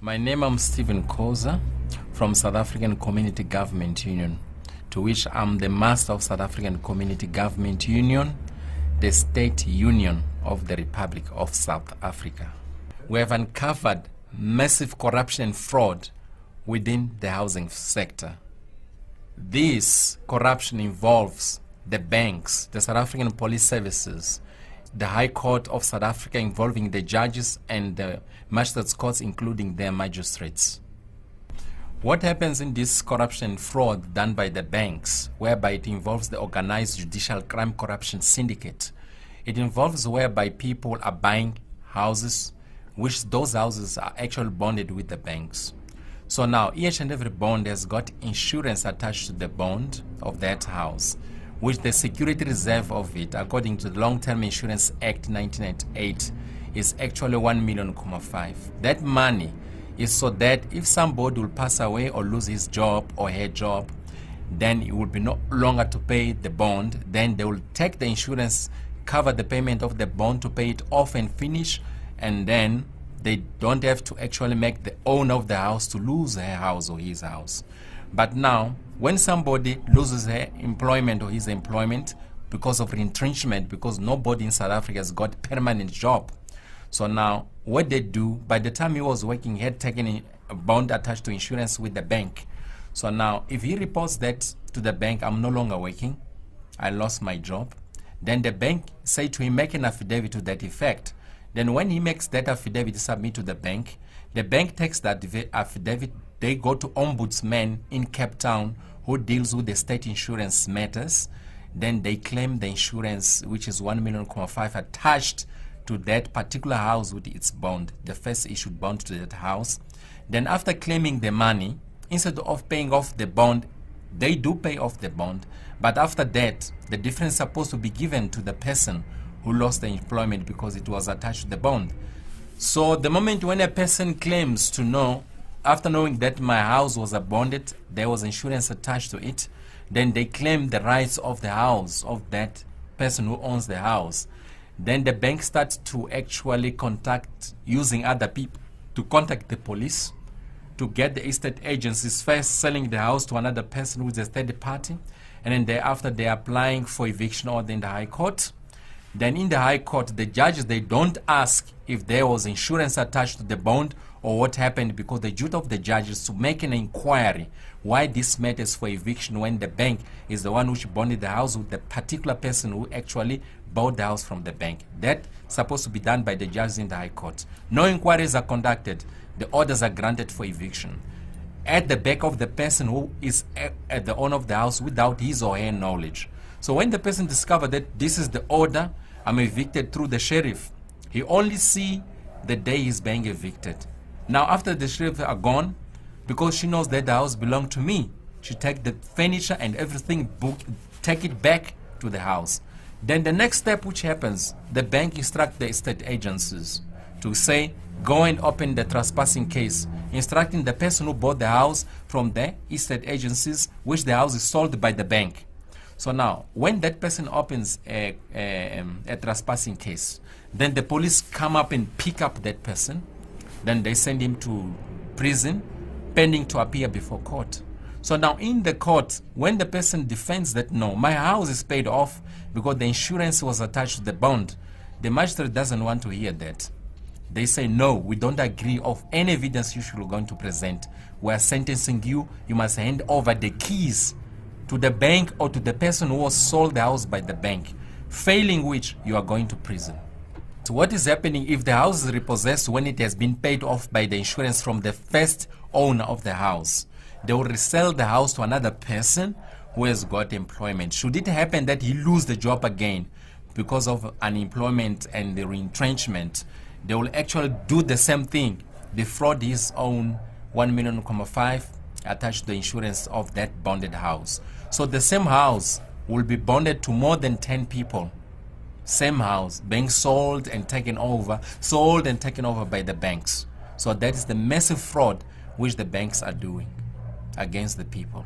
My name is Stephen Koza from South African Community Government Union, to which I'm the Master of South African Community Government Union, the State Union of the Republic of South Africa. We have uncovered massive corruption and fraud within the housing sector. This corruption involves the banks, the South African Police Services, the High Court of South Africa involving the judges and the magistrates courts including their magistrates. What happens in this corruption and fraud done by the banks, whereby it involves the organized judicial crime corruption syndicate? It involves whereby people are buying houses, which those houses are actually bonded with the banks. So now each and every bond has got insurance attached to the bond of that house, which the security reserve of it, according to the Long-Term Insurance Act 1998, is actually 1.5 million. That money is so that if somebody will pass away or lose his job or her job, then it will be no longer to pay the bond. Then they will take the insurance, cover the payment of the bond to pay it off and finish, and then they don't have to actually make the owner of the house to lose her house or his house. But now, when somebody loses her employment or his employment because of retrenchment, because nobody in South Africa has got permanent job, so now what they do, by the time he was working, he had taken a bond attached to insurance with the bank. So now if he reports that to the bank, I'm no longer working, I lost my job, then the bank say to him, make an affidavit to that effect. Then when he makes that affidavit submit to the bank takes that affidavit, they go to ombudsman in Cape Town who deals with the state insurance matters. Then they claim the insurance, which is 1.5 million attached to that particular house with its bond, the first issued bond to that house. Then after claiming the money, instead of paying off the bond, they do pay off the bond. But after that, the difference is supposed to be given to the person who lost the employment because it was attached to the bond. So the moment when a person claims to know, after knowing that my house was bonded, there was insurance attached to it, then they claim the rights of the house of that person who owns the house. Then the bank starts to actually contact, using other people, to contact the police, to get the estate agencies first selling the house to another person who is a third party, and then thereafter they are applying for eviction order in the High Court. Then in the High Court, the judges, they don't ask if there was insurance attached to the bond or what happened, because the duty of the judge is to make an inquiry why this matters for eviction when the bank is the one which bonded the house with the particular person who actually bought the house from the bank. That's supposed to be done by the judges in the High Court. No inquiries are conducted. The orders are granted for eviction at the back of the person who is at the owner of the house without his or her knowledge. So when the person discovers that this is the order, I'm evicted through the sheriff, he only see the day he's being evicted. Now after the sheriff are gone, because she knows that the house belongs to me, she take the furniture and everything, take it back to the house. Then the next step which happens, the bank instruct the estate agencies to say, go and open the trespassing case, instructing the person who bought the house from the estate agencies, which the house is sold by the bank. So now, when that person opens a trespassing case, then the police come up and pick up that person. Then they send him to prison, pending to appear before court. So now in the court, when the person defends that, no, my house is paid off because the insurance was attached to the bond, the magistrate doesn't want to hear that. They say, no, we don't agree of any evidence you should going to present. We are sentencing you. You must hand over the keys to the bank or to the person who was sold the house by the bank, failing which you are going to prison. So what is happening if the house is repossessed when it has been paid off by the insurance from the first owner of the house? They will resell the house to another person who has got employment. Should it happen that he lose the job again because of unemployment and the retrenchment, they will actually do the same thing, defraud his own 1.5 million attached to the insurance of that bonded house. So the same house will be bonded to more than 10 people. Same house being sold and taken over by the banks. So that is the massive fraud which the banks are doing against the people.